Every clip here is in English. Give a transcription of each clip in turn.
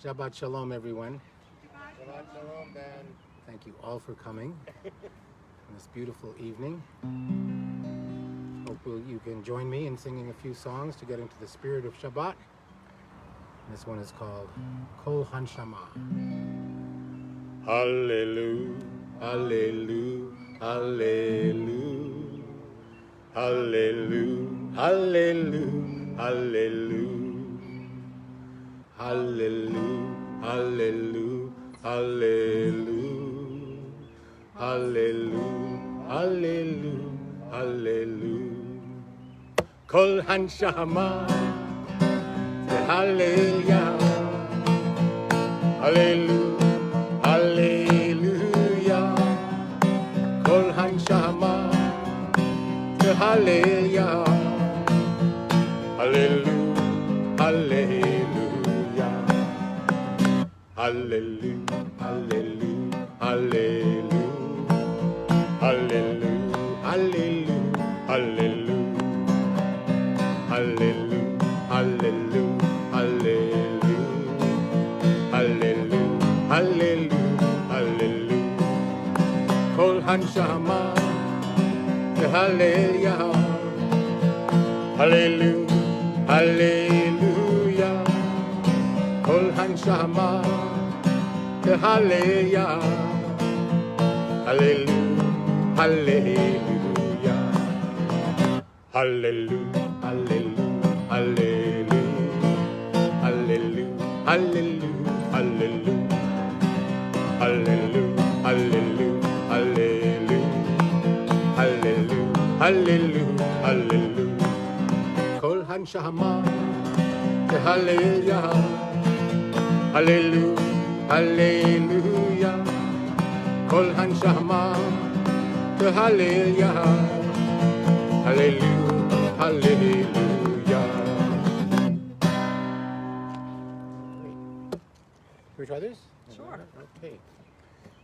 Shabbat Shalom, everyone. Shabbat Shalom, Ben. Thank you all for coming on this beautiful evening. Hope you can join me in singing a few songs to get into the spirit of Shabbat. This one is called Kol Hanshama. Hallelujah, hallelujah, hallelujah, hallelujah, hallelujah, hallelujah, hallelujah, hallelujah, hallelujah, hallelujah, hallelujah, hallelujah. Kol Hanshama, hallelujah, hallelujah. Hallelujah, Kol Hanshama, Hallelujah, Hallelujah, Hallelujah, Hallelujah, Hallelujah, Hallelujah, Hallelujah, Hallelujah, Hallelujah, Hallelujah, Hallelujah, Hallelujah, Hallelujah. Kol Hanshama, Hallelujah, Hallelujah, Hallelujah. Kol Hanshama, Hallelujah, Hallelujah, Hallelujah, Hallelujah, Hallelujah, Hallelujah, Hallelujah, Hallelujah, Hallelujah, Hallelujah, Hallelujah. Hallelujah, hallelujah, hallelujah. Kol Hanshama, hallelujah, hallelujah, hallelujah. Kol Hanshama, hallelujah, hallelujah, hallelujah. Can we try this? Sure. Okay.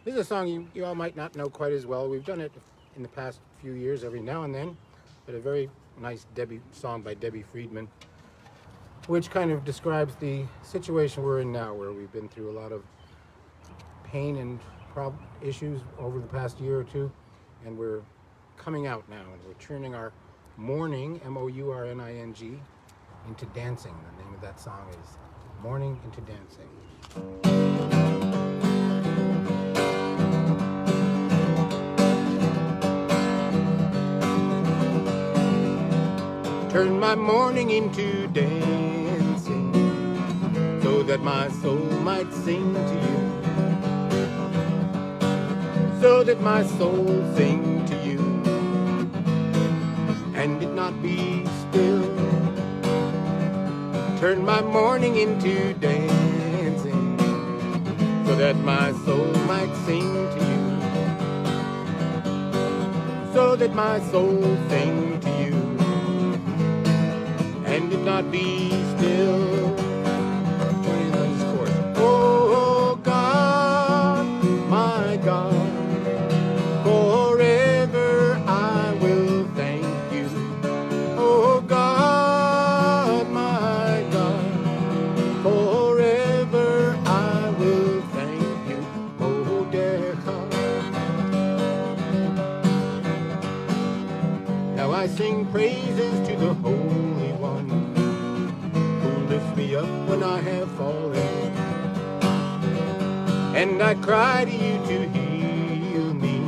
This is a song you all might not know quite as well. We've done it in the past few years every now and then, but a very nice song by Debbie Friedman, which kind of describes the situation we're in now, where we've been through a lot of pain and issues over the past year or two, and we're coming out now, and we're turning our mourning, M-O-U-R-N-I-N-G, into dancing. The name of that song is Mourning into Dancing. Turn my mourning into dancing, so that my soul might sing to you, so that my soul sing to you, and it not be still. Turn my mourning into dancing, so that my soul might sing to you, so that my soul sing to you, and it not be still. Oh God, my God, forever I will thank you. Oh God, my God, forever I will thank you. Oh Decha. Now I sing praises to the Holy One, who lifts me up when I have fallen, and I cry to you to heal me.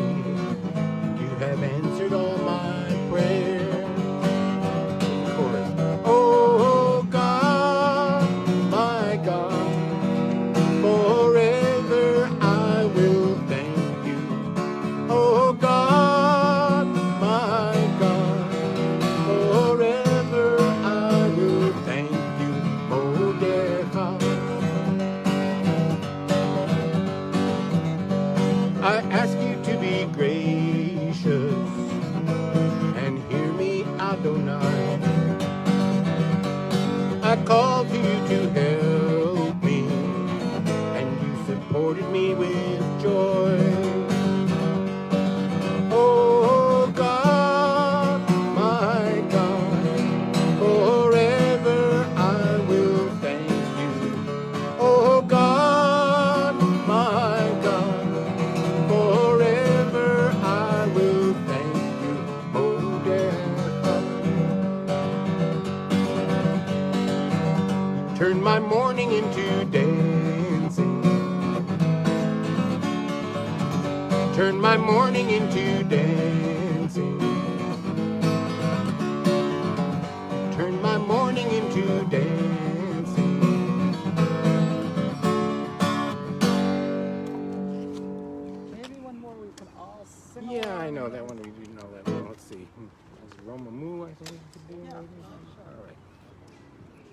You have answered all my prayers. Oh God, my God, forever I will thank you. Oh God, my God, forever I will thank you. Oh Decha. I ask you to be gracious and hear me, Adonai. I called to you to help me, and you supported me with joy. Oh God, my God, forever I will thank you. Oh God. mourning into dancing. Turn my mourning into dancing. Turn my mourning into dancing. Maybe one more we can all sing. Yeah, I along. know that one. We do know that one. Let's see. That's Roma Moo, I think we could do. Yeah, maybe. sure. All right.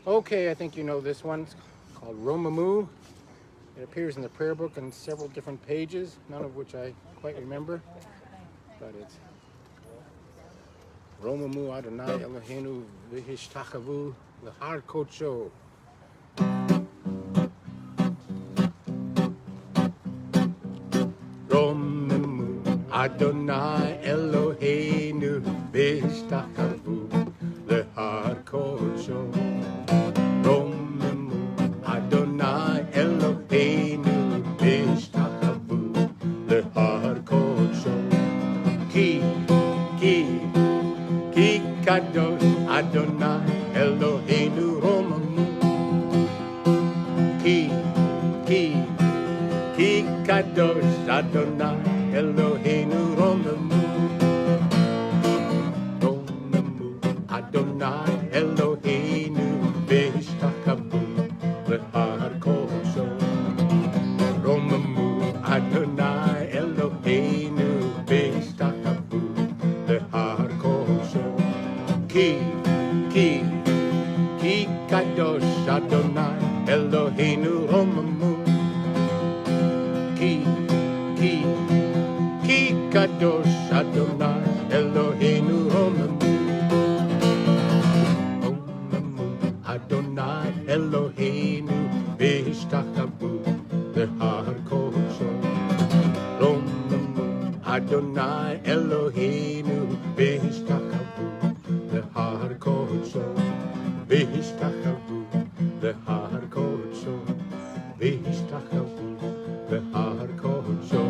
Okay, I think you know this one. It's called Roma Moo. It appears in the prayer book on several different pages, none of which I quite remember. But it's Roma Moo Adonai Eloheinu v'hishtachavu l'har kodsho. Roma Moo Adonai Eloheinu v'hishtachavu l'har kodsho. Roma Moo Adonai Eloheinu v'hishtachavu l'har kodsho. Ki kadosh Adonai Eloheinu Roma Moo. Ki kadosh Adonai Eloheinu Roma Moo. Roma Moo Adonai Eloheinu v'hishtachavu l'har kodsho. Roma Moo Adonai Eloheinu v'hishtachavu l'har kodsho. Ki kadosh Adonai Eloheinu Roma Moo. Ki kadosh Adonai Eloheinu Roma Moo. Roma Moo Adonai Eloheinu v'hishtachavu l'har kodsho. Roma Moo Adonai Eloheinu v'hishtachavu l'har kodsho. V'hishtachavu l'har kodsho. V'hishtachavu l'har kodsho.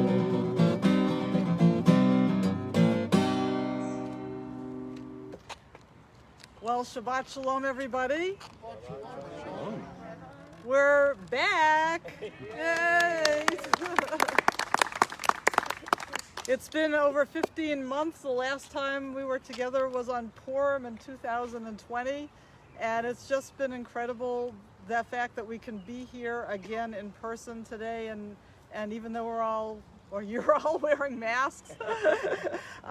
Well, Shabbat Shalom, everybody. We're back. Yay! It's been over 15 months. The last time we were together was on Purim in 2020, and it's just been incredible, the fact that we can be here again in person today, and even though we're all, or you're all wearing masks,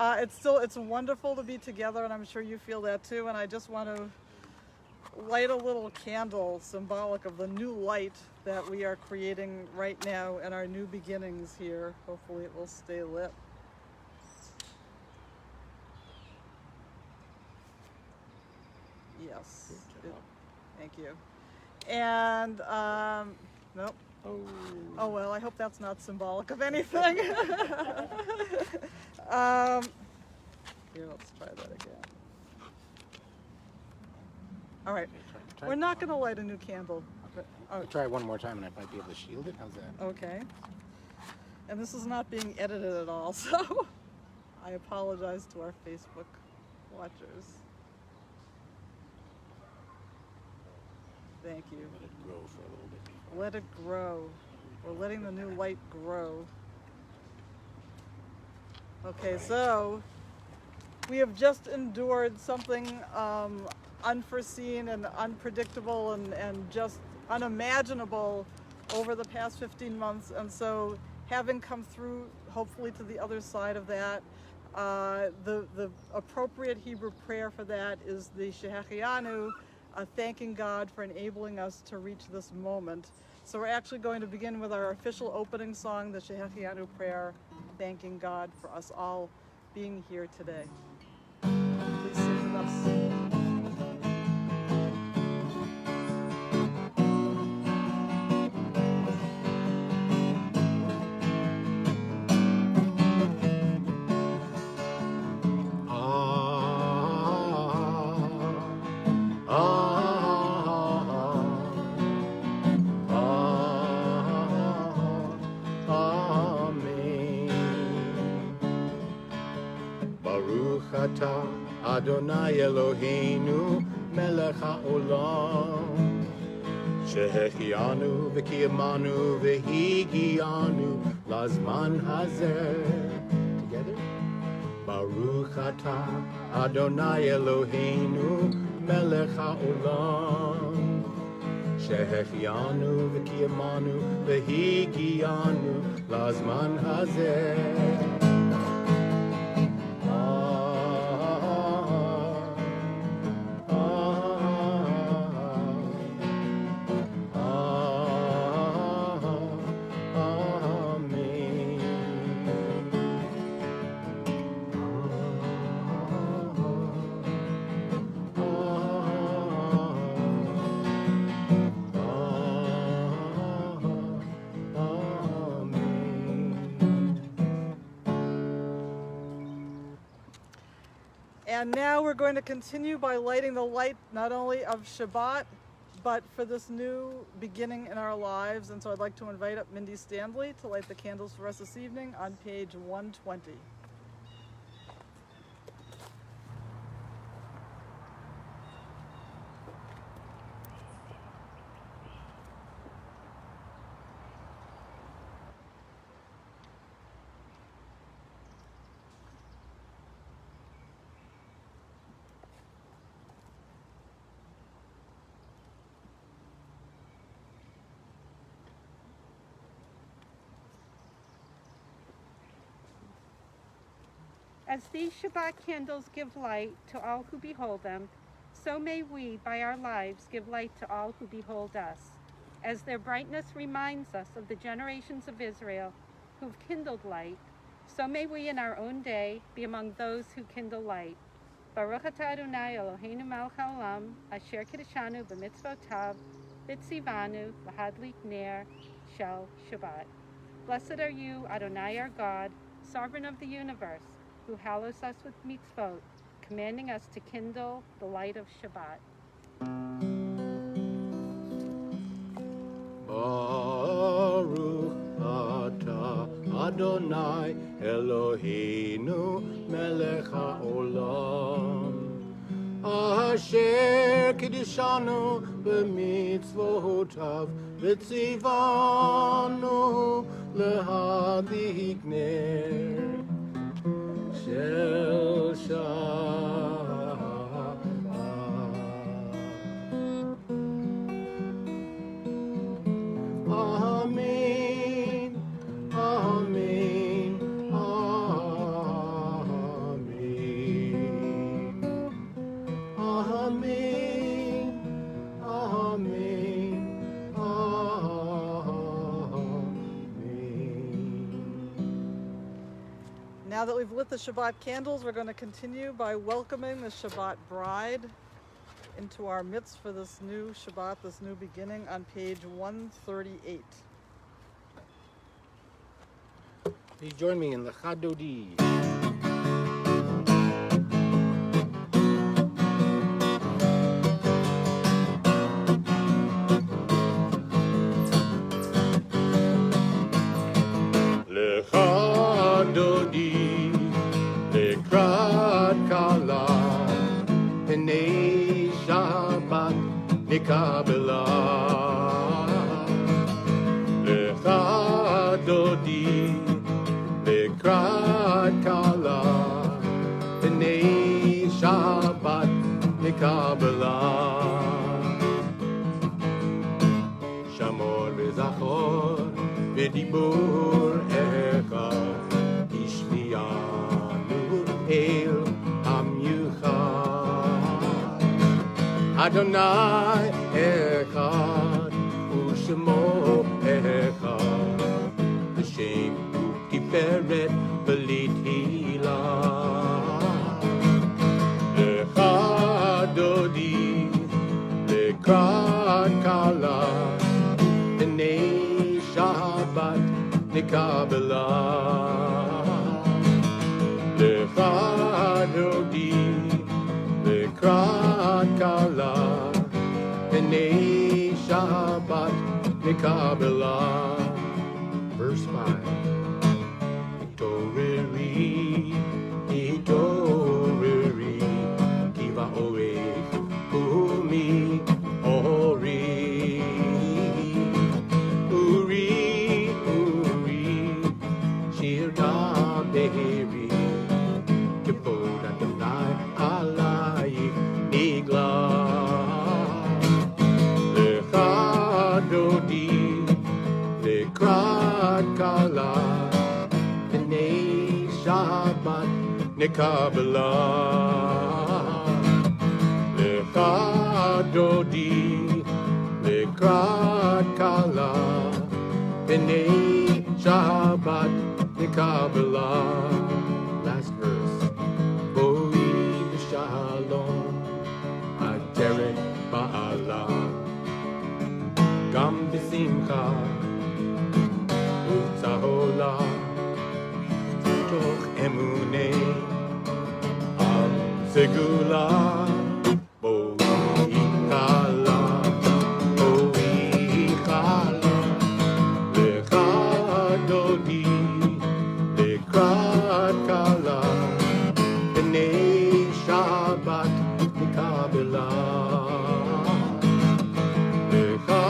it's wonderful to be together, and I'm sure you feel that too. And I just want to light a little candle symbolic of the new light that we are creating right now in our new beginnings here. Hopefully it will stay lit. Yes. Thank you. And nope. Oh well, I hope that's not symbolic of anything. Here, let's try that again. All right. We're not going to light a new candle. I'll try it one more time and I might be able to shield it. How's that? Okay. And this is not being edited at all, so I apologize to our Facebook watchers. Thank you. Let it grow for a little bit. Let it grow. We're letting the new light grow. Okay, so we have just endured something unforeseen and unpredictable and just unimaginable over the past 15 months. And so having come through, hopefully, to the other side of that, the appropriate Hebrew prayer for that is the Shehechianu, thanking God for enabling us to reach this moment. So we're actually going to begin with our official opening song, the Shehechianu prayer, thanking God for us all being here today. Please sing with us. Adonai Eloheinu melech haolam שהחיינו וקיימנו והגיענו לזמן הזה. Together? ברוך אתה אדוני אלוהינו מלך העולם שהחיינו וקיימנו והגיענו לזמן הזה. And now we're going to continue by lighting the light not only of Shabbat, but for this new beginning in our lives. And so I'd like to invite up Mindy Stanley to light the candles for us this evening on page 120. As these Shabbat candles give light to all who behold them, so may we, by our lives, give light to all who behold us. As their brightness reminds us of the generations of Israel who've kindled light, so may we in our own day be among those who kindle light. Baruch atah Adonai Eloheinu melech haolam, asher kiddushanu b'mitzvotav, b'tzivanu l'hadlik ner shel Shabbat. Blessed are you, Adonai our God, sovereign of the universe, who hallows us with mitzvot, commanding us to kindle the light of Shabbat. Baruch atah Adonai Eloheinu melech haolam asher kiddushanu b'mitzvotav v'tzivanu l'hadlik ner shel Shabbat. Amen, amen, amen, amen, amen, amen. Now that we've lit the Shabbat candles, we're going to continue by welcoming the Shabbat bride into our midst for this new Shabbat, this new beginning on page 138. Please join me in the Chadodi. Lecha dodi lekrat kala Pnei Shabbat nikabela Lecha dodi lekrat kala Pnei Shabbat nikabela Shamor v'zachor v'dibur echad Ishmiyanu el Hamyuchad Adonai echad U'shemo echad V'shem u'tiferet v'litila Lecha dodi lekrat kala B'nei Shabbat nikabela Lecha dodi lekrat kala B'nei Shabbat nikabela. Verse 5. Hitoreri, hitoreri, kiva orech umi ori Dodi Lekrat Kala B'nei Shabbat Nekabela Lecha Dodi Lekrat Kala B'nei Shabbat Nekabela. Last verse. Boi Shalom Aderet Ba'ala Gam B'simcha Utzahola Toch Emunei Al Segula Boi Chala Boi Chala Lecha Dodi Lekrat Kala B'nei Shabbat Nekabela Lecha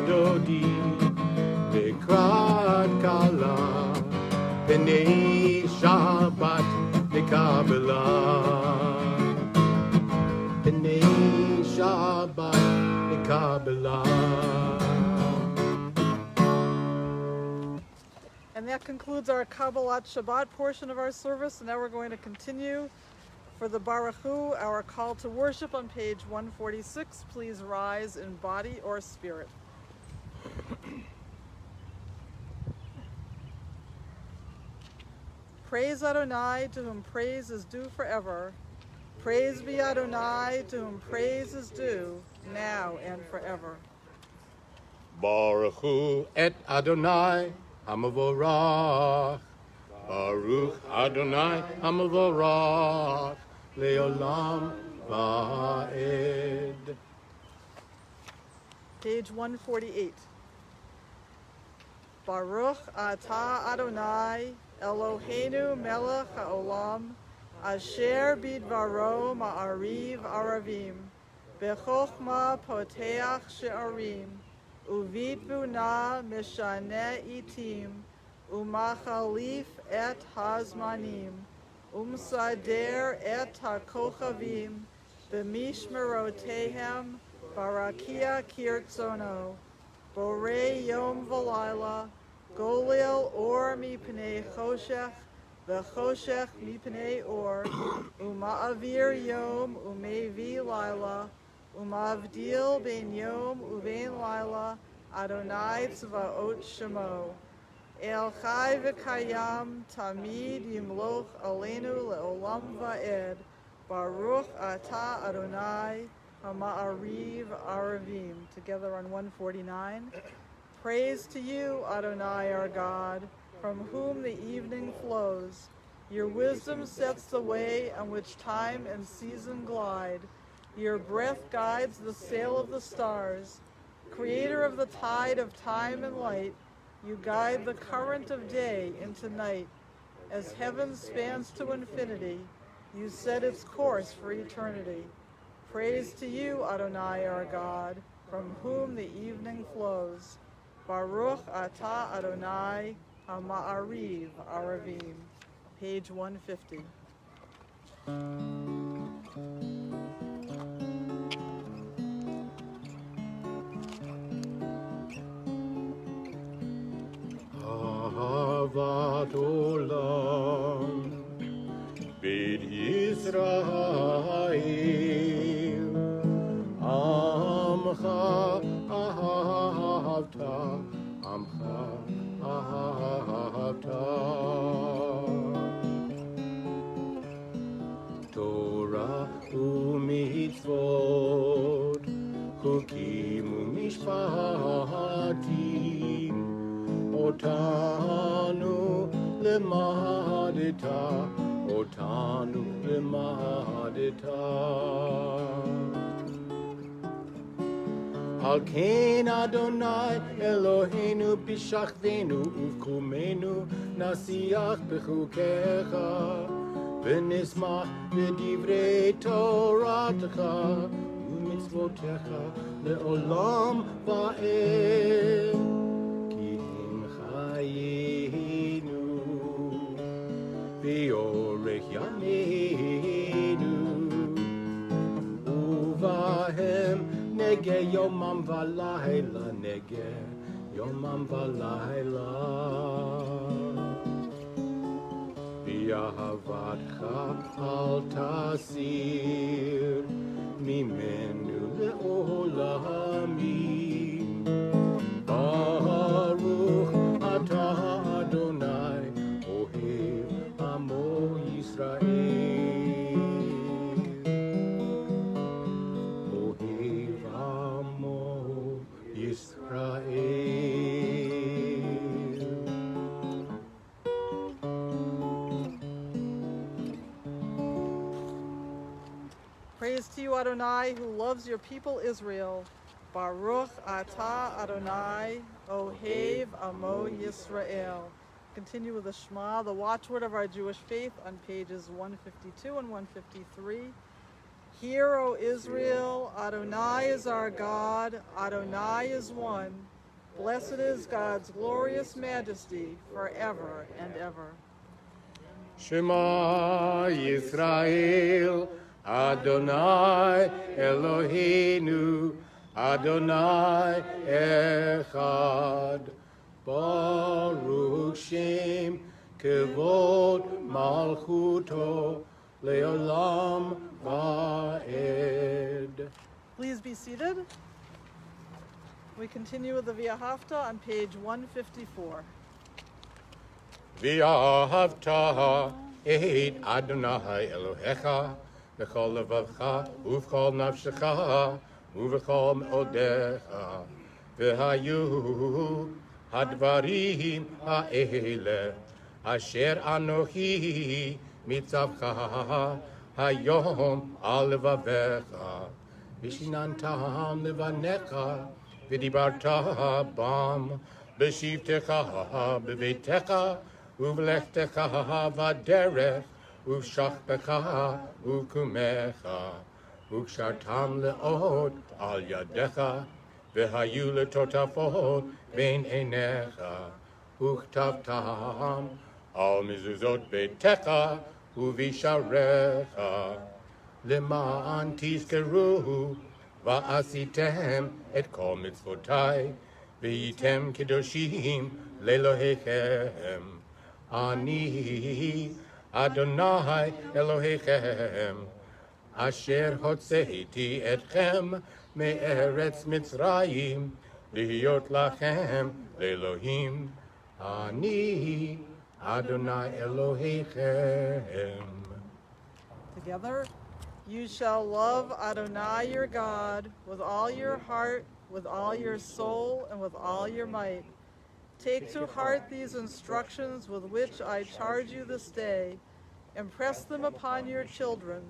Dodi Lekrat Kala B'nei Shabbat Nekabela B'nei Shabbat Nekabela. And that concludes our Kabbalat Shabbat portion of our service. And now we're going to continue for the Baruch Hu, our call to worship on page 146. Please rise in body or spirit. Praise Adonai, to whom praise is due forever. Praise be Adonai, to whom praise is due, now and forever. Baruch Hu et Adonai Hamavorach. Baruch Adonai Hamavorach Leolam Va'ed. Page 148. Baruch atah Adonai Eloheinu melech haolam asher bidvaro ma'ariv aravim bechokma poteach she'arim uvitvuna mishane itim umachalif et hazmanim umsader et hakochavim b'mishmerotehem barakia kirtzono borei yom v'layla golil or mipnei choshech v'choshech mipnei or uma'avir yom umevi laila umavdil ben yom uven laila Adonai tzvaot shemo el chai v'kayam tamid yimloch aleinu leolam va'ed Baruch atah Adonai Hama'ariv Aravim. Together on 149. Praise to you, Adonai our God, from whom the evening flows. Your wisdom sets the way on which time and season glide. Your breath guides the sail of the stars. Creator of the tide of time and light, you guide the current of day into night. As heaven spans to infinity, you set its course for eternity. Praise to you, Adonai our God, from whom the evening flows. Baruch atah Adonai Hama'ariv Aravim. Page 150. Ahavat olam bid Yisrael Amcha ahavta Amcha ahavta Torah u'mitzvot Chukim u'mishpatim Otanu lemadita Otanu lemadita Al ken Adonai Eloheinu b'shachvenu uvkumenu nasiach b'chukecha v'nismach b'divrei Toratecha u'mitzvotecha le'olam va'ed ki im chayenu v'yorech yameinu uvahem Nege yomam v'layla nege Yomam v'layla V'ahavatcha al tasir Mimenu le'olamim Baruch atah Adonai Ohev Amo Yisrael Ohev Amo Yisrael. Praise to you, Adonai, who loves your people Israel. Baruch atah Adonai, Ohev Amo Yisrael. Continue with the Shema, the watchword of our Jewish faith, on pages 152 and 153. Hear, O Israel, Adonai is our God, Adonai is one. Blessed is God's glorious majesty forever and ever. Shema Yisrael, Adonai Eloheinu, Adonai Echad. Baruch Shem Kevod Malchuto Leolam Va'ed. Please be seated. We continue with the V'ahavta on page 154. V'ahavta et Adonai Elohecha v'chol levavcha uv'chol nafshecha uv'chol me'odecha v'hayu hadvarim ha'ele asher anochi mitzavcha hayom al levavecha v'shinantam levanecha v'dibarta bam b'shivtecha b'beitecha uv'lechtecha v'derech uv'shachpecha uv'kumecha uv'shartam le'od al yadecha v'hayu le'totafot ben einecha uv'chtavtam al mezuzot beitecha uv'isharecha למען תזכרו ועשיתם את כל מצוותי והייתם קדושים לאלוהיכם. אני אדוני אלוהיכם אשר הוצאתי אתכם מארץ מצרים להיות לכם לאלוהים. אני אדוני אלוהיכם. Together, you shall love Adonai your God with all your heart, with all your soul, and with all your might. Take to heart these instructions with which I charge you this day. Impress them upon your children.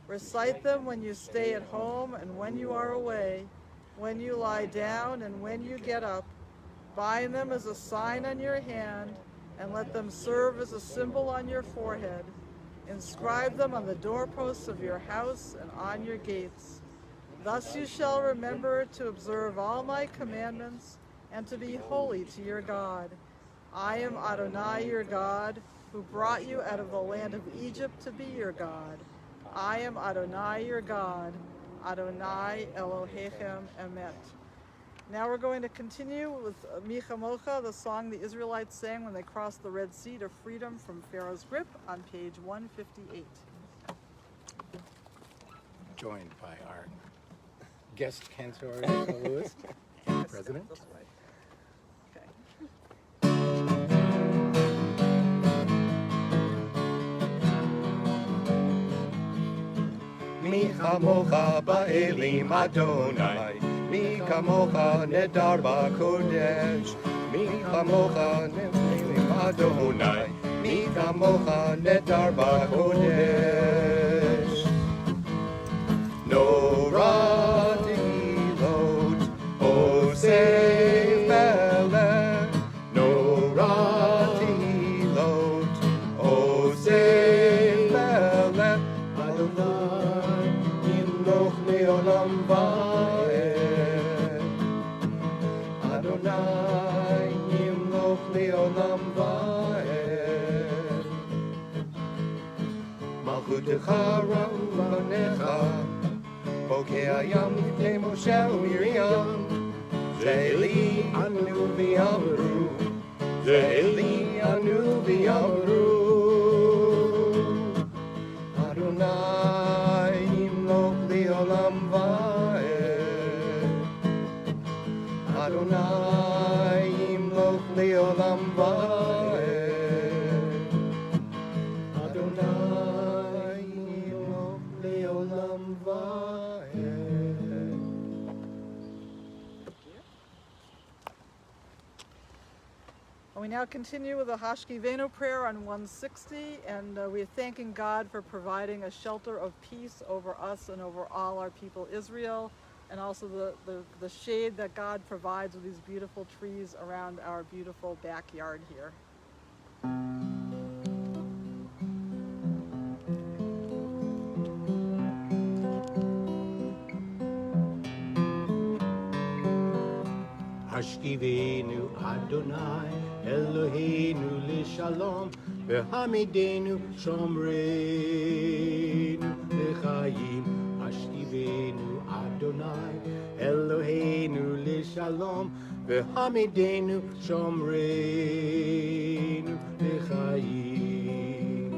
Recite them when you stay at home and when you are away, when you lie down and when you get up. Bind them as a sign on your hand, and let them serve as a symbol on your forehead. Inscribe them on the doorposts of your house and on your gates. Thus you shall remember to observe all my commandments and to be holy to your God. I am Adonai your God, who brought you out of the land of Egypt to be your God. I am Adonai your God, Adonai Elohechem Emet. Now we're going to continue with Micha Mocha, the song the Israelites sang when they crossed the Red Sea to freedom from Pharaoh's grip, on page 158. Joined by our guest Cantorial Soloist and President. This way. Okay. מי כמוך באלים אדוני, מי כמוך נדר בקודש, מי כמוך באלים אדוני, מי כמוך נדר בקודש. נורא תהילות עושה מלך, נורא תהילות עושה מלך, אדוני ימלוך לעולם ועד, אדוני ימלוך לעולם ועד. מלכותך רם בניך, בוקע ים לפני משה ומרים, Eli anu v'yamru, Eli anu v'yamru, Adonai yimloch li'olam va'ed, Adonai yimloch li'olam va'ed, Adonai yimloch li'olam va'ed. We now continue with the Hashkivenu prayer on 160, and we are thanking God for providing a shelter of peace over us and over all our people Israel, and also the shade that God provides with these beautiful trees around our beautiful backyard here. Hashkivenu Adonai Eloheinu Lishalom V'hamidenu Shomreinu L'chaim. Hashkivenu Adonai Eloheinu Lishalom V'hamidenu Shomreinu L'chaim.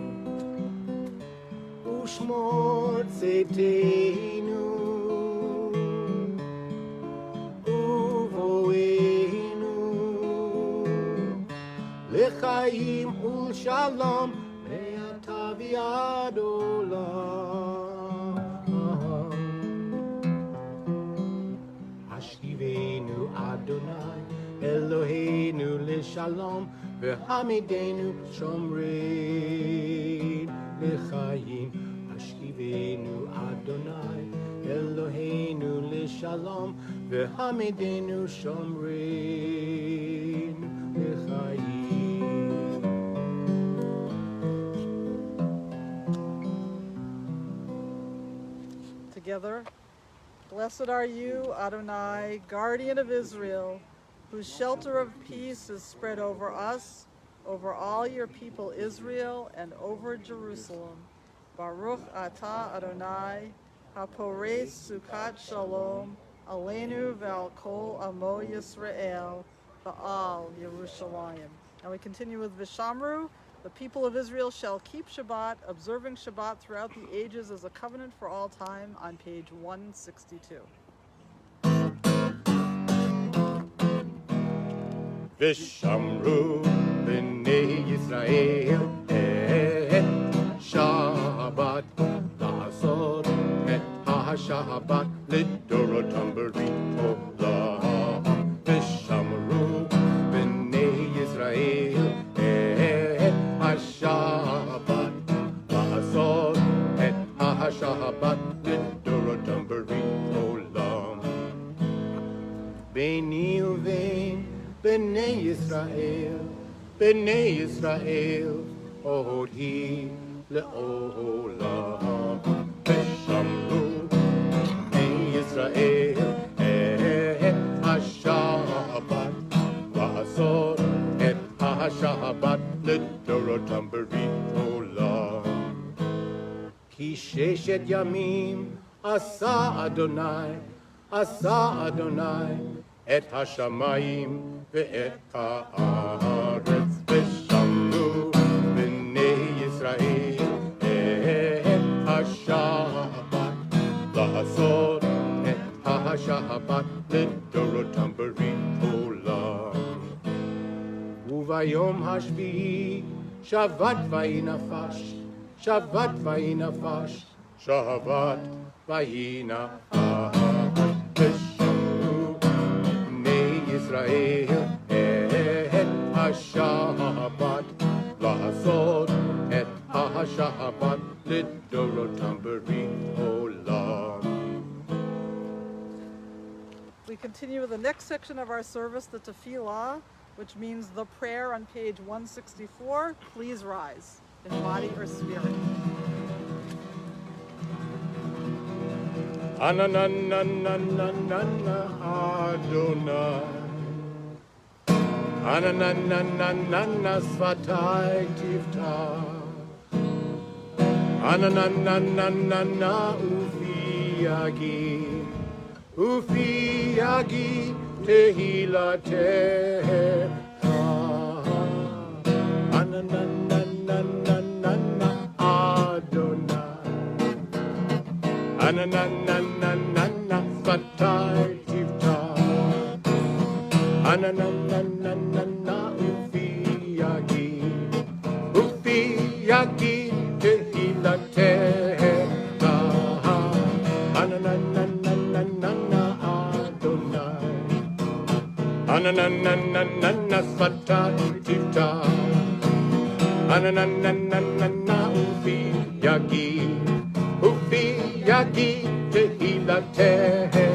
Ushmor Tzeteinu L'chaim u'shalom me'ata v'ad olam. Hashkivenu Adonai Eloheinu l'shalom v'hamidenu shomrein l'chaim. Hashkivenu Adonai Eloheinu l'shalom v'hamidenu shomrein l'chaim. Together. Blessed are you, Adonai, guardian of Israel, whose shelter of peace is spread over us, over all your people Israel, and over Jerusalem. Baruch atah Adonai, hapores sukat shalom, aleinu ve'al kol amo Yisrael, ba'al Yerushalayim. And we continue with Vishamru. The people of Israel shall keep Shabbat, observing Shabbat throughout the ages as a covenant for all time, on page 162. Vishamru b'nei Yisrael et Shabbat la'asot et ha-Shabbat lidorotam b'rit olam. Vishamru b'nei Yisrael et ha-Shabbat la'asot et ha-Shabbat lidorotam b'rit olam. B'nei uvein B'nei Yisrael, Odi le'olam. V'shamru B'nei Yisrael et ha-Shabbat la'asot et ha-Shabbat lidorotam b'rit olam. Ki sheshet yamim asa Adonai et hashamayim ve'et haaretz. V'shamru b'nei Yisrael et ha-Shabbat la'asot et ha-Shabbat lidorotam b'rit olam. Uvayom hashvi'i shavat vayinafash, Shabbat vayinafash, Shabbat vayinafash. Israel et ha-Shabbat la'asot et ha-Shabbat lidorotam b'rit olam. We continue with the next section of our service, the Tefillah, which means the prayer on page 164. Please rise in body or spirit. Anananananana Adonai, Ananananana Svatai Tiftach, Ananananana Ufi Yagi, Tehilatecha. Anananananana Adonai. Anananananana Satai Tivta. Anananananana Ufiyagi. Ufiyagi Tehilatecha. Anananananana Adonai. Anananananana Satai Tivta. Anananananana Ufiyagi. Ufiyagi Tehilatecha.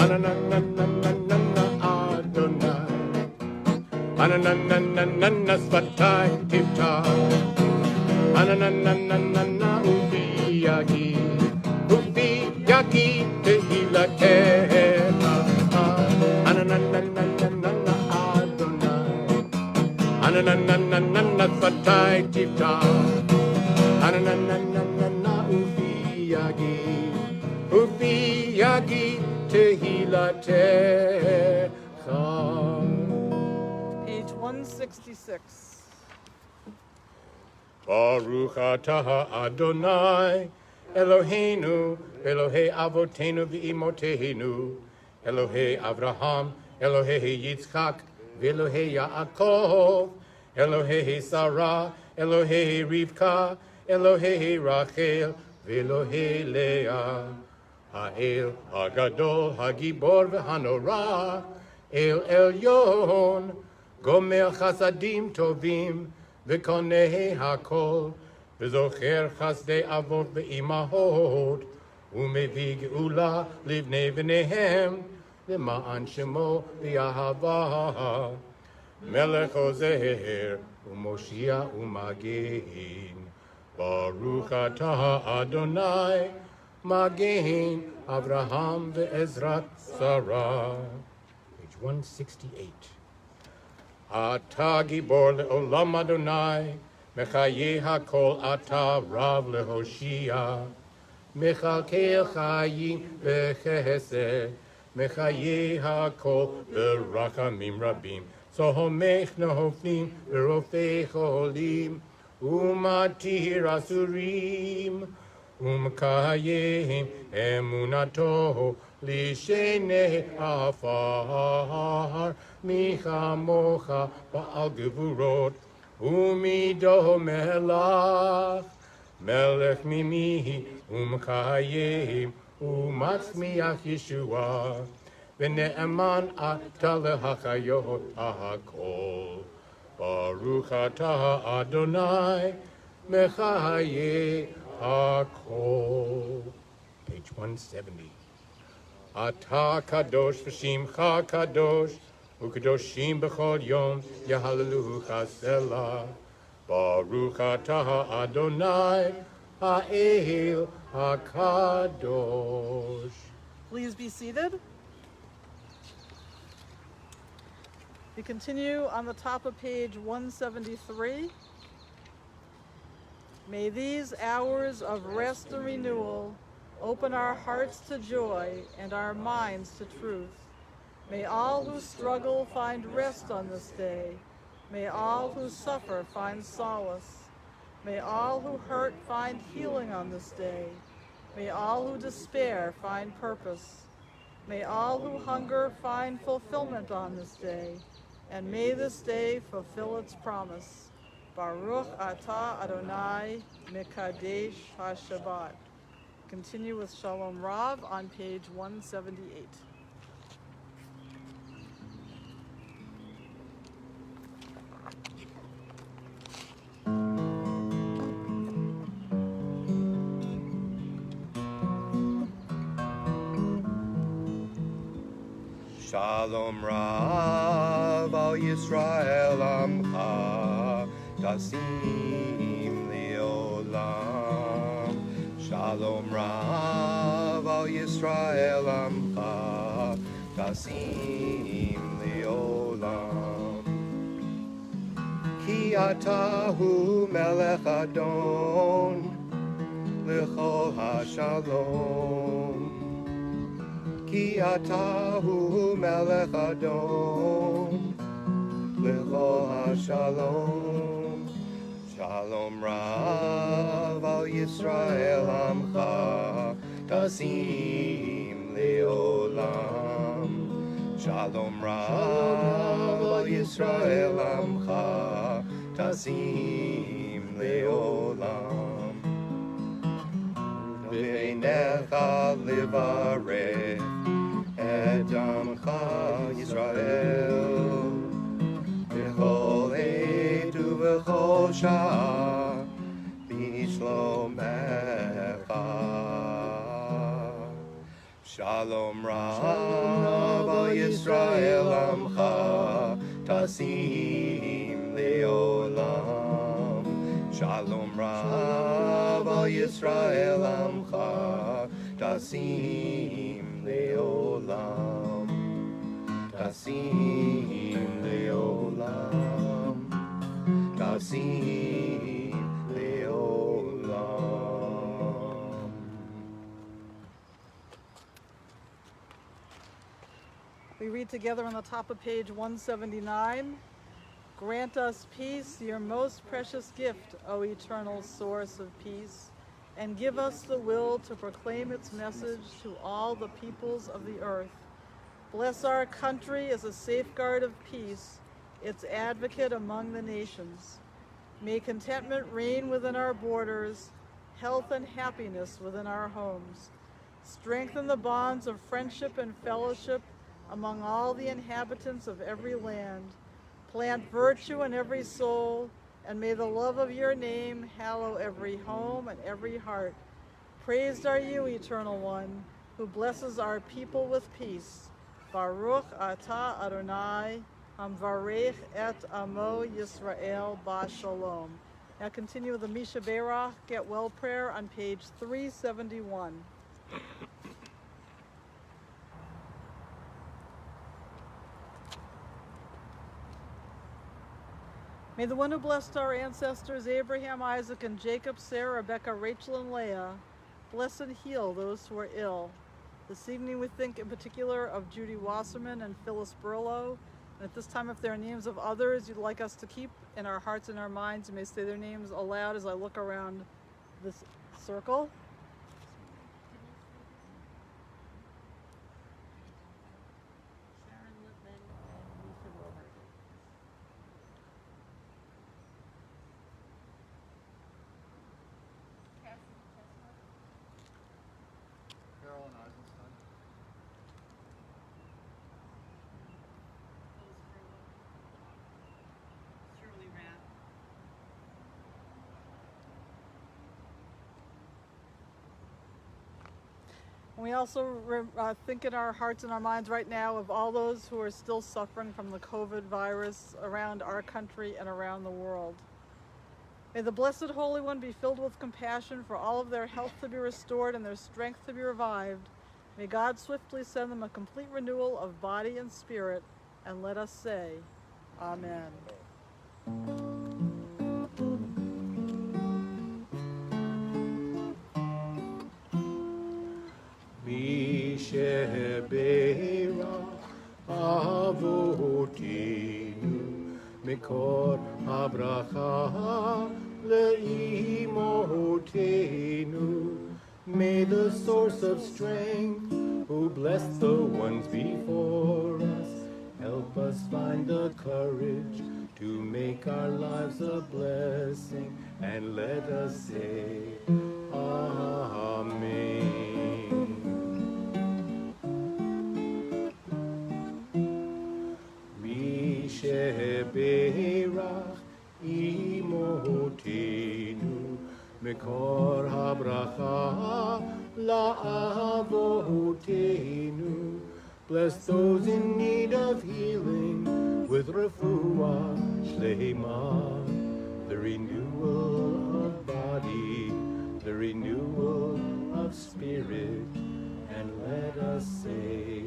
Anananananana Adonai. Anananananana Satai Tivta. Anananananana Ufiyagi. Ufiyagi Tehilatecha. Anananananana Adonai. Anananananana Satai Tivta. Anananananana Ufiyagi. Ufiyagi Tehilatecha. Page 166. Baruch atah Adonai, Eloheinu, Elohei Avotenu v'Imotenu, Elohei Avraham, Elohei Yitzchak, v'Elohei Yaakov, Elohei Sarah, Elohei Rivka, Elohei Rachel, v'Elohei Leah. Ha'el, Hagadol, Hagibor v'Hanora, El Elyon, Gomer Chasadim Tovim, V'konei hakol, v'zocher chasdei avot v'imahot, u'mevi geula livnei v'nehem, v'ma'an shemo v'yahava, melech ozer, u'moshia u'magen, Baruch atah Adonai, magen Avraham v'ezrat Sarah. Page 168. Ata gibor le'olam Adonai, mechaye hakol ata rav lehoshia, mechalkei chayim v'chesed, mechaye hakol berachamim rabim, sohomech nehofnim v'rofei cholim, umatir asurim, umkayim emunato lishenei afar, Micha mocha ba'al gevurot, umido melach, melech mimihi, umkayim, umatzmiach Yeshua, v'ne'eman ata lehachayot ha'akol. Baruch atah Adonai, mechaye hakol. Page 170. Ata kadosh v'shimcha kadosh, u'kadoshim b'chol yom yahalelucha selah. Baruch atah Adonai, ha'el hakadosh. Please be seated. We continue on the top of page 173. May these hours of rest and renewal open our hearts to joy and our minds to truth. May all who struggle find rest on this day. May all who suffer find solace. May all who hurt find healing on this day. May all who despair find purpose. May all who hunger find fulfillment on this day. And may this day fulfill its promise. Baruch atah Adonai Mekadesh HaShabbat. Continue with Shalom Rav on page 178. Shalom Rav al Yisrael Amcha Tasim Leolam. Shalom Rav al Yisrael Amcha Tasim Leolam. Ki atahu melech adon lechol hashalom. Ki ata hu melech adom L'chol ha-shalom Shalom Rav al Yisrael Amcha Tasim Leolam Shalom Rav al Yisrael Amcha Tasim Leolam V'einecha livarech Et Amcha Yisrael B'chol עת ובכל שעה בשלומך. שלום רב על ישראל עמך תשים לעולם. שלום רב על ישראל עמך תשים לעולם. תשים לעולם. תשים לעולם. We read together on the top of page 179. Grant us peace, your most precious gift, O eternal source of peace, and give us the will to proclaim its message to all the peoples of the earth. Bless our country as a safeguard of peace, its advocate among the nations. May contentment reign within our borders, health and happiness within our homes. Strengthen the bonds of friendship and fellowship among all the inhabitants of every land. Plant virtue in every soul, and may the love of your name hallow every home and every heart. Praised are you, Eternal One, who blesses our people with peace. Baruch atah Adonai, hamvarech et amo Yisrael b'shalom. Now continue with the Misha Berach Get Well prayer on page 371. May the one who blessed our ancestors Abraham, Isaac, and Jacob, Sarah, Rebecca, Rachel, and Leah, bless and heal those who are ill. This evening we think in particular of Judy Wasserman and Phyllis Burlow. And at this time, if there are names of others you'd like us to keep in our hearts and our minds, you may say their names aloud as I look around this circle. And we also think in our hearts and our minds right now of all those who are still suffering from the COVID virus around our country and around the world. May the Blessed Holy One be filled with compassion for all of their health to be restored and their strength to be revived. May God swiftly send them a complete renewal of body and spirit, and let us say, Amen. Sheberach avotinu mikor habracha leimotenu. May the source of strength, who blessed the ones before us, help us find the courage to make our lives a blessing, and let us say, Amen. Sheberach imotenu mikor habracha la'avotenu. Bless those in need of healing with refuah shlema, the renewal of body, the renewal of spirit, and let us say,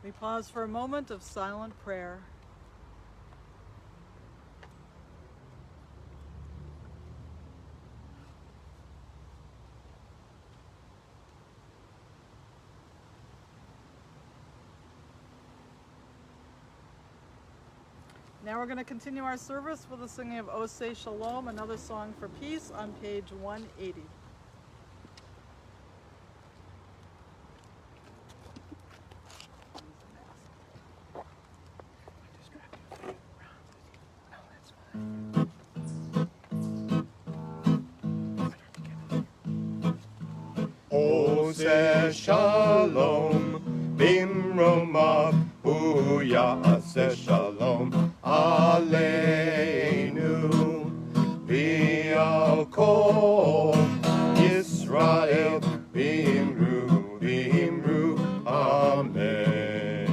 We pause for a moment of silent prayer. Now we're going to continue our service with the singing of O Say Shalom, another song for peace, on page 180. O say shalom, bimroma, huya say shalom, aleinu, v'alkol, Yisrael, bimru, bimru, amen.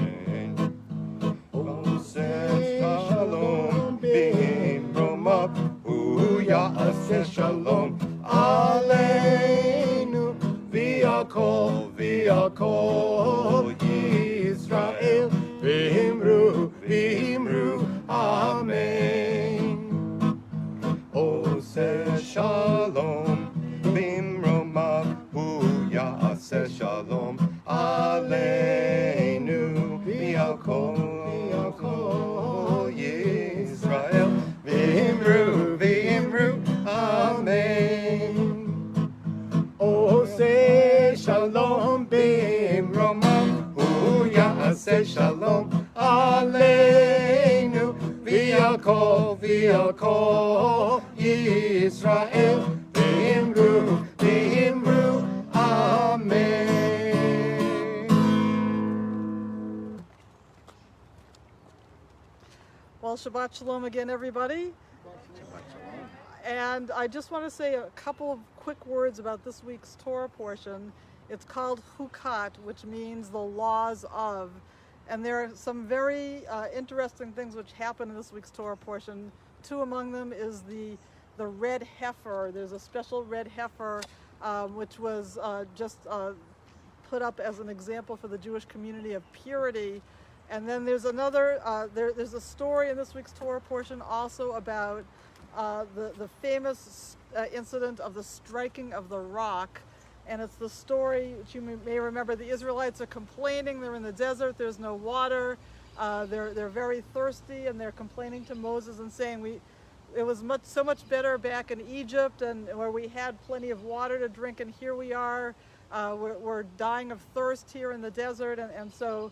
O say shalom, bimroma, huya say shalom, aleinu, v'alkol, Yisrael, v'imru, v'imru, amen. O say shalom, bimroma, huya say shalom, aleinu, v'alkol, Yisrael, v'imru, v'imru, amen. O say shalom, bimroma, huya say shalom, aleinu, v'alkol, Yisrael, v'imru, v'imru, amen. Well, Shabbat Shalom again, everybody. And I just want to say a couple of quick words about this week's Torah portion. It's called Hukat, which means the laws of. And there are some very interesting things which happen in this week's Torah portion. Two among them is the red heifer. There's a special red heifer which was just put up as an example for the Jewish community of purity. And then there's another, there's a story in this week's Torah portion also about the famous incident of the striking of the rock. And it's the story which you may remember. The Israelites are complaining. They're in the desert. There's no water. They're very thirsty, and they're complaining to Moses and saying, it was so much better back in Egypt, and where we had plenty of water to drink, and here we are. We're dying of thirst here in the desert. And so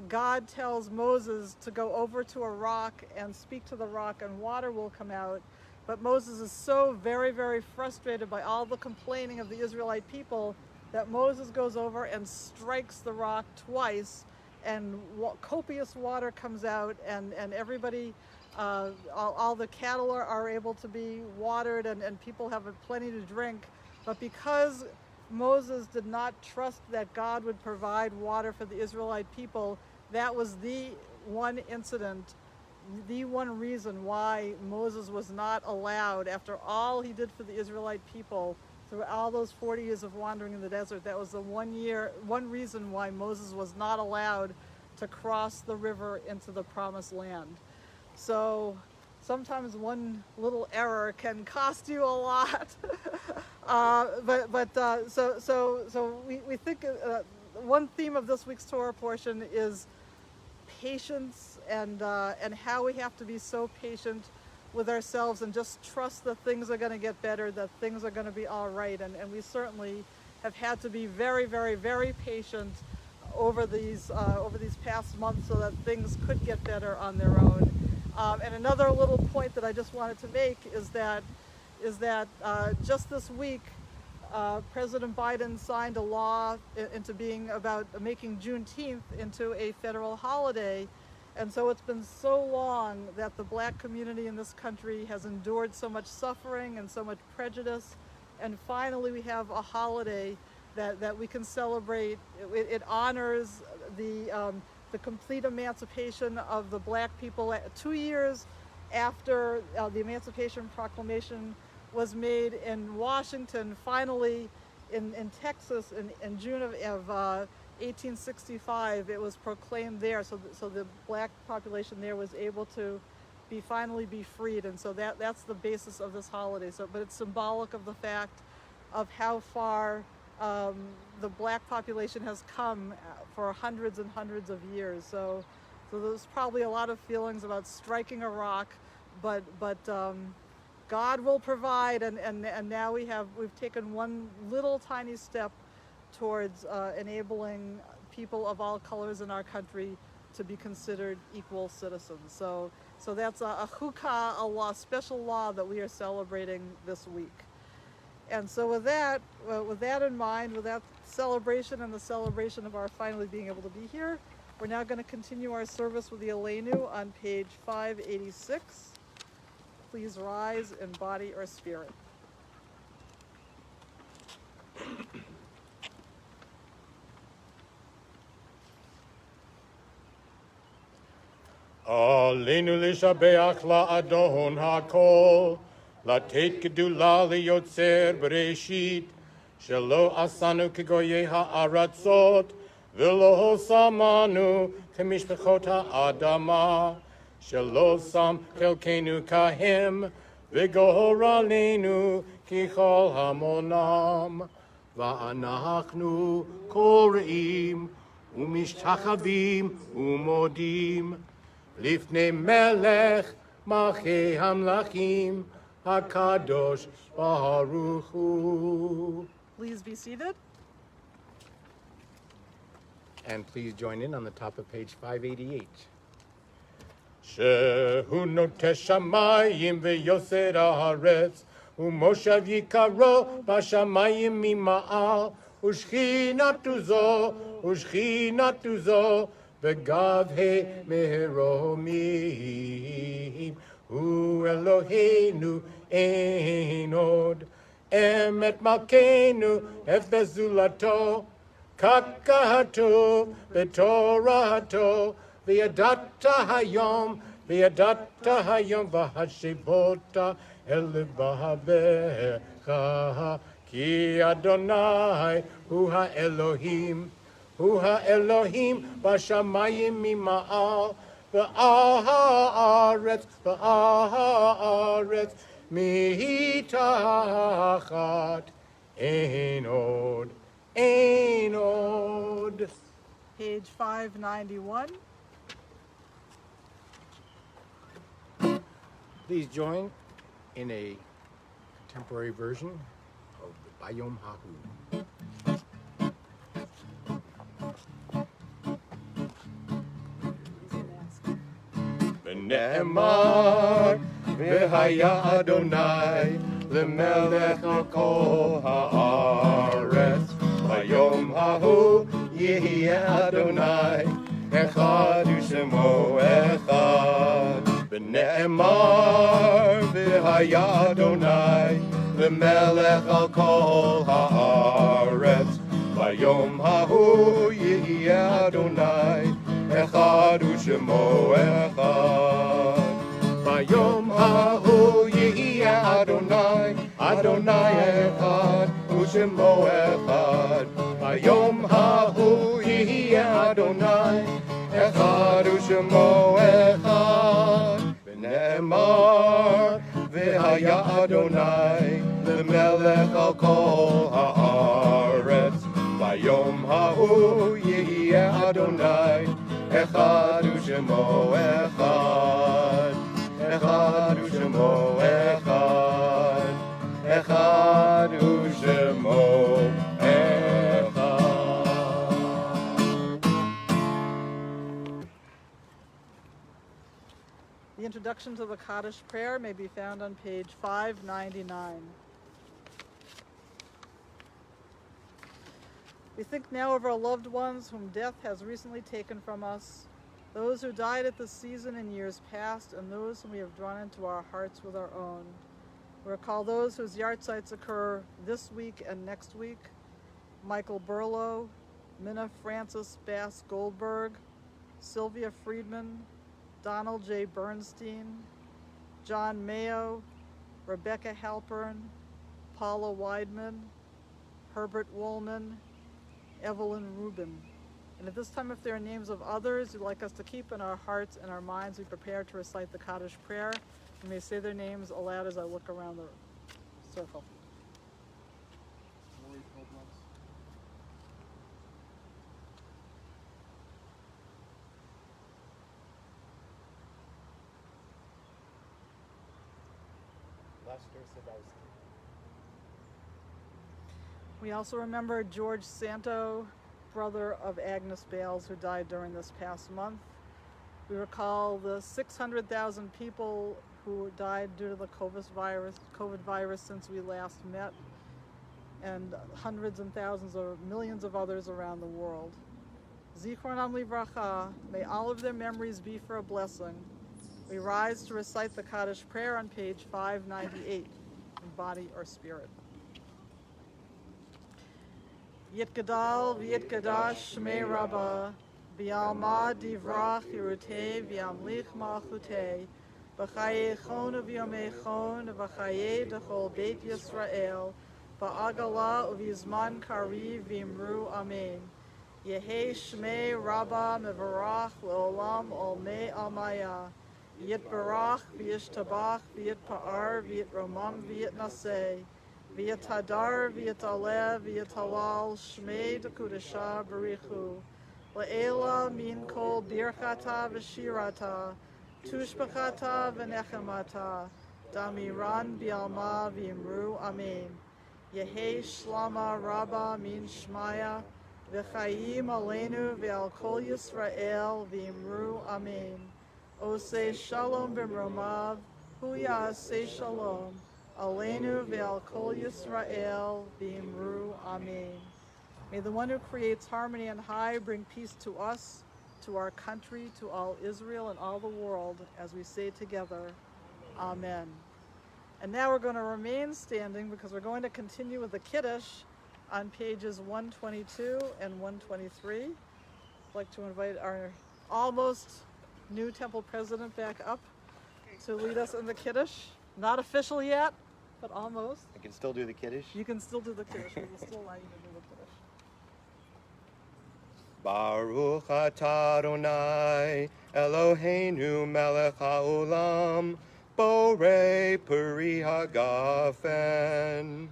God tells Moses to go over to a rock and speak to the rock, and water will come out. But Moses is so very, very frustrated by all the complaining of the Israelite people that Moses goes over and strikes the rock twice, and copious water comes out, and everybody, all the cattle are able to be watered, and people have plenty to drink. But because Moses did not trust that God would provide water for the Israelite people, that was the one incident, the one reason why Moses was not allowed, after all he did for the Israelite people through all those 40 years of wandering in the desert. That was the one reason why Moses was not allowed to cross the river into the promised land. So sometimes one little error can cost you a lot. So we think one theme of this week's Torah portion is patience, and how we have to be so patient with ourselves and just trust that things are going to get better, that things are going to be all right. And we certainly have had to be very, very, very patient over these past months so that things could get better on their own. And another little point that I just wanted to make is that just this week, President Biden signed a law into being about making Juneteenth into a federal holiday. And so it's been so long that the black community in this country has endured so much suffering and so much prejudice. And finally we have a holiday that we can celebrate. It honors the complete emancipation of the black people 2 years after the Emancipation Proclamation was made in Washington, finally in Texas in June of 1865. It was proclaimed there, so the black population there was able to finally be freed, and so that's the basis of this holiday. But it's symbolic of the fact of how far the black population has come for hundreds and hundreds of years. So So there's probably a lot of feelings about striking a rock, but God will provide, and now we've taken one little tiny step towards enabling people of all colors in our country to be considered equal citizens. So that's a chukah, a law, special law that we are celebrating this week. And so with that in mind, with that celebration and the celebration of our finally being able to be here, we're now going to continue our service with the Aleinu on page 586. Please rise in body or spirit. Aleinu lishabeach la'adon hakol, לתת גדולה ליוצר בראשית, שלא עשנו כגויי הארצות, ולא שמנו כמשפחות האדמה, שלא שם חלקנו כהם, וגורלנו ככל המונם. ואנחנו קוראים ומשתחווים ומודים לפני מלך מלכי המלכים, HaKadosh Baruch Hu. Please be seated. And please join in on the top of page 588. שהוא נוטה שמיים ויוסר הארץ, ומושב יקרו בשמיים ממעל, ושכינתו זו בגבהי מרומים. הוא אלוהינו אין עוד, אמת מלכנו אפס זולתו, כך כתוב בתורתו, וידעת היום והשיבות אל לבביך, כי אדוני הוא האלוהים בשמיים ממעל, והארץ מתחת, אין עוד. Page 591. Please join in a contemporary version of the Bayom Hahu. ונאמר והיה אדוני למלך על כל הארץ, ביום ההוא יהיה אדוני אחד ושמו אחד. ונאמר והיה אדוני למלך על כל הארץ, ביום ההוא יהיה אדוני אחד ושמו אחד. ביום ההוא יהיה אדוני אחד ושמו אחד. ביום ההוא יהיה אדוני אחד ושמו אחד. ונאמר והיה אדוני למלך על כל הארץ, ביום ההוא יהיה אדוני אחד ושמו אחד. אחד ושמו אחד. אחד ושמו אחד. The introduction to the Kaddish prayer may be found on page 599. We think now of our loved ones whom death has recently taken from us, those who died at this season in years past, and those whom we have drawn into our hearts with our own. We recall those whose yahrzeits occur this week and next week: Michael Burlow, Minna Frances Bass Goldberg, Sylvia Friedman, Donald J. Bernstein, John Mayo, Rebecca Halpern, Paula Weidman, Herbert Woolman, Evelyn Rubin. And at this time, if there are names of others you'd like us to keep in our hearts and our minds, we prepare to recite the Kaddish prayer. You may say their names aloud as I look around the circle. We also remember George Santo, brother of Agnes Bales, who died during this past month. We recall the 600,000 people who died due to the COVID virus since we last met, and hundreds and thousands or millions of others around the world. Zichronam livracha, may all of their memories be for a blessing. We rise to recite the Kaddish prayer on page 598, in body or spirit. Yitgadal v'yitgadash shmei Rabbah, v'yalma divrach yirutei v'yamlich malchutei, v'chayechon v'yomechon v'chayei d'chol beit Yisrael, v'agala uv'yizman kariv v'imru amen. Yehi shmei Rabbah mevarach le'olam olmei almaya, yitbarach v'yishtabach v'yitpa'ar v'yitromam v'yitnaseh, V'yatadar, v'yataleh, v'yatalal, shmei d'kudasha barichu. La'ela min kol birchata v'shirata, tushbachata v'nechemata, damiran bi'alma v'imru amen. Yehei shlama rabba min shmaya, v'chayim aleinu v'al kol Yisrael v'imru amen. Osei shalom b'mromav, hu ya'asei shalom. Aleinu ve'al kol Yisrael v'imru amen. May the one who creates harmony on high bring peace to us, to our country, to all Israel and all the world, as we say together, amen. And now we're going to remain standing because we're going to continue with the Kiddush on pages 122 and 123. I'd like to invite our almost new temple president back up to lead us in the Kiddush. Not official yet, but almost. I can still do the Kiddush? You can still do the Kiddush. We will still allow you to do the Kiddush. Baruch atah Adonai Eloheinu melech haolam borei peri hagafen.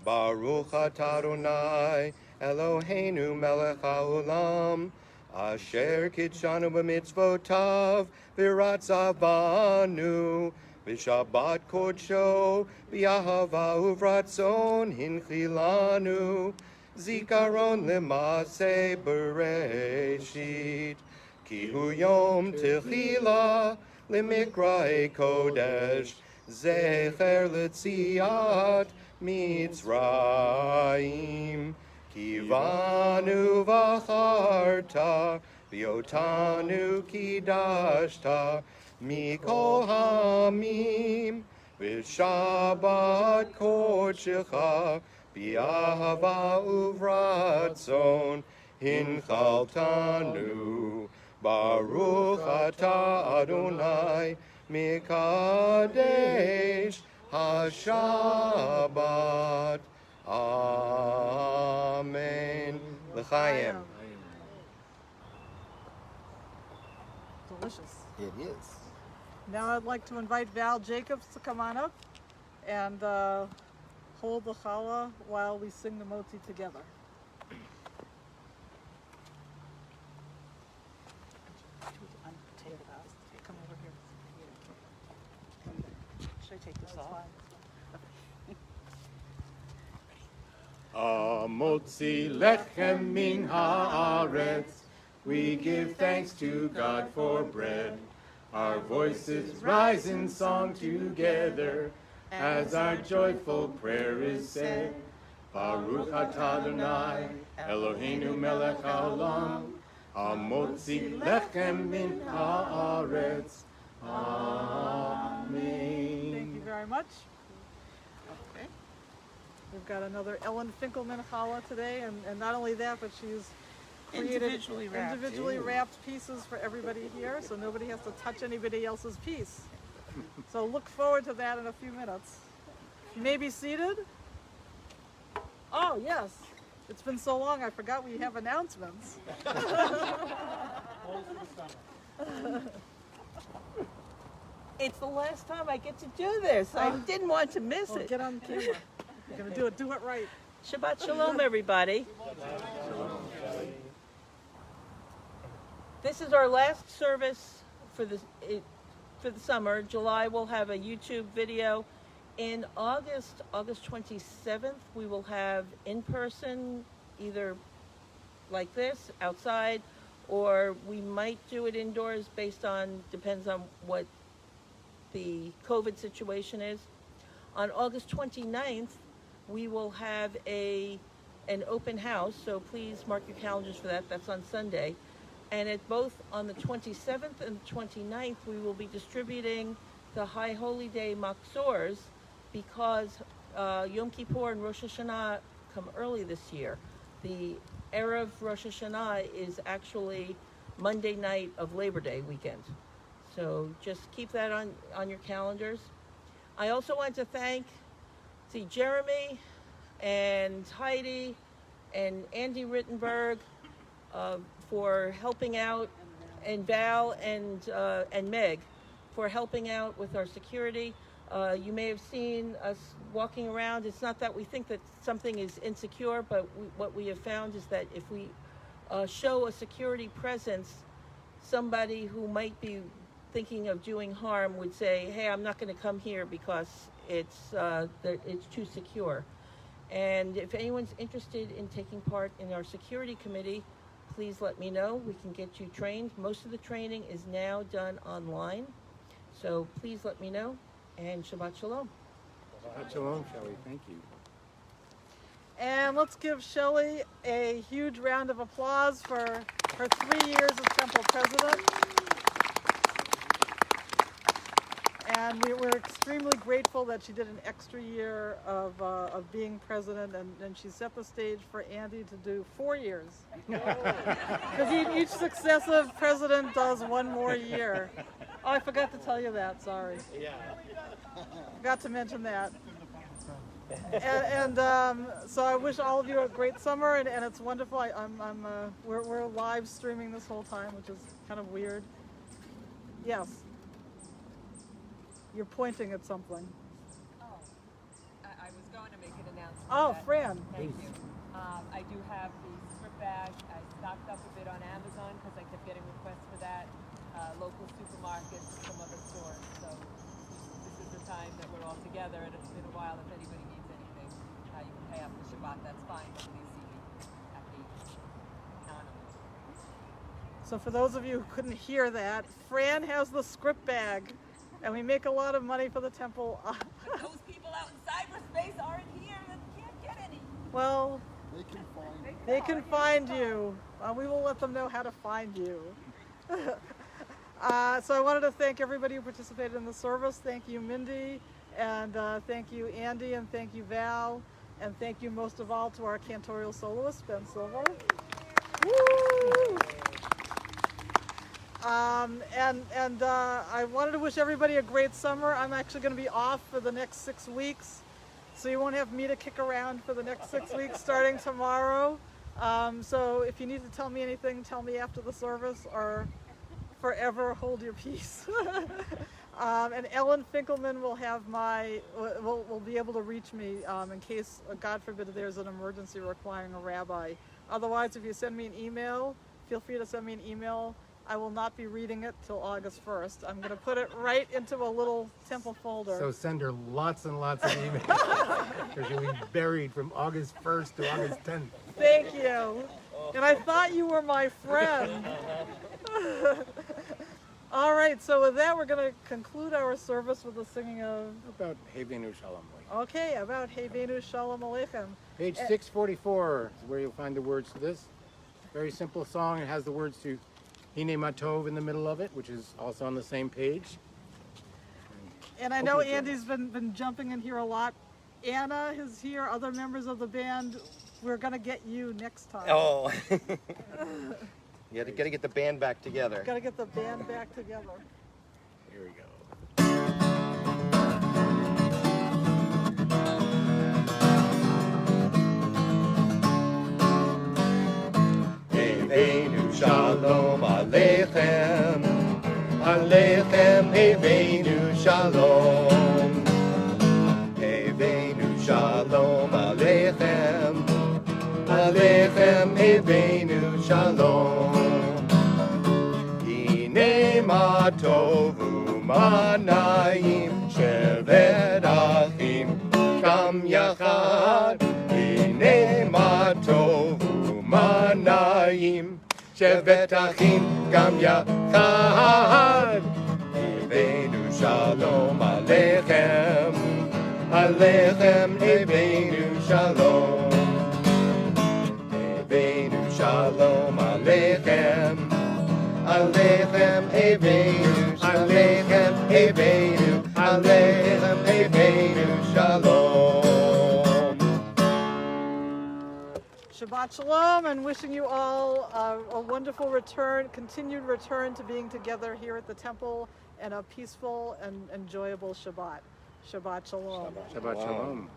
Baruch atah Adonai Eloheinu melech haolam asher kitshanu b'mitzvotav v'ratzavanu V'shabbat kodsho, v'yahava uvratzon hinchilanu, zikaron lemase bereshit, ki hu yom techila lemikrae kodesh, zecher letziat mitzrayim, ki vanu v'acharta, v'yotanu kidashta, Mikol hamim v'shabbat kodshecha b'yahava uvratzon hinchaltanu Baruch atah Adonai mikadesh hashabbat Amen. L'chaim. Delicious. It is. Now I'd like to invite Val Jacobs to come on up and hold the challah while we sing the motzi together. Come over here. Should I take this off? Amotzi lechem min haaretz, we give thanks to God for bread. Our voices rise in song together as our joyful prayer is said. Baruch atah Adonai Eloheinu melech haolam, Amotzi lechem min haaretz. Amen. Thank you very much. Okay. We've got another Ellen Finkelman challah today, and not only that, but she's created individually wrapped pieces for everybody here, so nobody has to touch anybody else's piece. So look forward to that in a few minutes. You may be seated. Oh, yes. It's been so long, I forgot we have announcements. It's the last time I get to do this. I didn't want to miss Well, it. get on camera. You're going to do it. Do it right. Shabbat Shalom, everybody. This is our last service for the summer. July we'll have a YouTube video, In August 27th, we will have in-person, either like this, outside, or we might do it indoors depends on what the COVID situation is. On August 29th, we will have an open house, so please mark your calendars for that. That's on Sunday. And at both on the 27th and 29th, we will be distributing the High Holy Day Machzors because Yom Kippur and Rosh Hashanah come early this year. The Erev Rosh Hashanah is actually Monday night of Labor Day weekend. So just keep that on your calendars. I also want to thank Jeremy and Heidi and Andy Rittenberg for helping out, and Val and Meg for helping out with our security. You may have seen us walking around. It's not that we think that something is insecure, but what we have found is that if we show a security presence, somebody who might be thinking of doing harm would say, hey, I'm not going to come here because it's too secure. And if anyone's interested in taking part in our security committee, please let me know. We can get you trained. Most of the training is now done online. So please let me know. And Shabbat Shalom. Shabbat Shalom, Shelley. Thank you. And let's give Shelley a huge round of applause for her 3 years as Temple President. And we're extremely grateful that she did an extra year of being president, and she set the stage for Andy to do 4 years. Because each successive president does 1 more year. Oh, I forgot to tell you that, sorry. Yeah. Forgot to mention that. So I wish all of you a great summer, and it's wonderful. We're live streaming this whole time, which is kind of weird. Yes. You're pointing at something. Oh, I was going to make an announcement. Oh, Fran. Thank you. I do have the script bag. I stocked up a bit on Amazon because I kept getting requests for that. Local supermarkets, some other stores. So this is the time that we're all together, and it's been a while. If anybody needs anything, you can pay after Shabbat. That's fine. But please see me at the counter. So for those of you who couldn't hear that, Fran has the script bag, and we make a lot of money for the temple. But those people out in cyberspace aren't here that can't get any. Well, they can find you. We will let them know how to find you. So I wanted to thank everybody who participated in the service. Thank you, Mindy, and thank you, Andy, and thank you, Val, and thank you most of all to our Cantorial Soloist Ben Silver. Woo! I wanted to wish everybody a great summer. I'm actually going to be off for the next 6 weeks, so you won't have me to kick around for the next 6 weeks starting tomorrow. So if you need to tell me anything, tell me after the service, or forever hold your peace. And Ellen Finkelman will be able to reach me in case, God forbid, there's an emergency requiring a rabbi. Otherwise, if you send me an email, feel free to send me an email. I will not be reading it till August 1st. I'm going to put it right into a little temple folder. So send her lots and lots of emails. Because she'll be buried from August 1st to August 10th. Thank you. And I thought you were my friend. All right, so with that, we're going to conclude our service with the singing of... About Hevenu Shalom Aleichem. Okay, about Hevenu Shalom Aleichem. Page 644 is where you'll find the words to this. Very simple song. It has the words to Hine Matov in the middle of it, which is also on the same page. And I know Andy's been jumping in here a lot. Anna is here, other members of the band. We're going to get you next time. Oh. You gotta get the band back together. Got to get the band back together. Here we go. Hevenu Shalom Aleichem, Aleichem Hevenu Shalom, Hevenu Shalom Aleichem, Aleichem Hevenu Shalom. Hine ma tovu manayim shevet achim. גם יחד, הנה מה טוב ומה נעים, שבת אחים גם יחד. הבאנו שלום עליכם, עליכם הבאנו שלום. הבאנו שלום עליכם, עליכם הבאנו, עליכם הבאנו, עליכם הבאנו שלום. Shabbat Shalom, and wishing you all a wonderful return, continued return to being together here at the temple, and a peaceful and enjoyable Shabbat. Shabbat Shalom. Shabbat Shalom.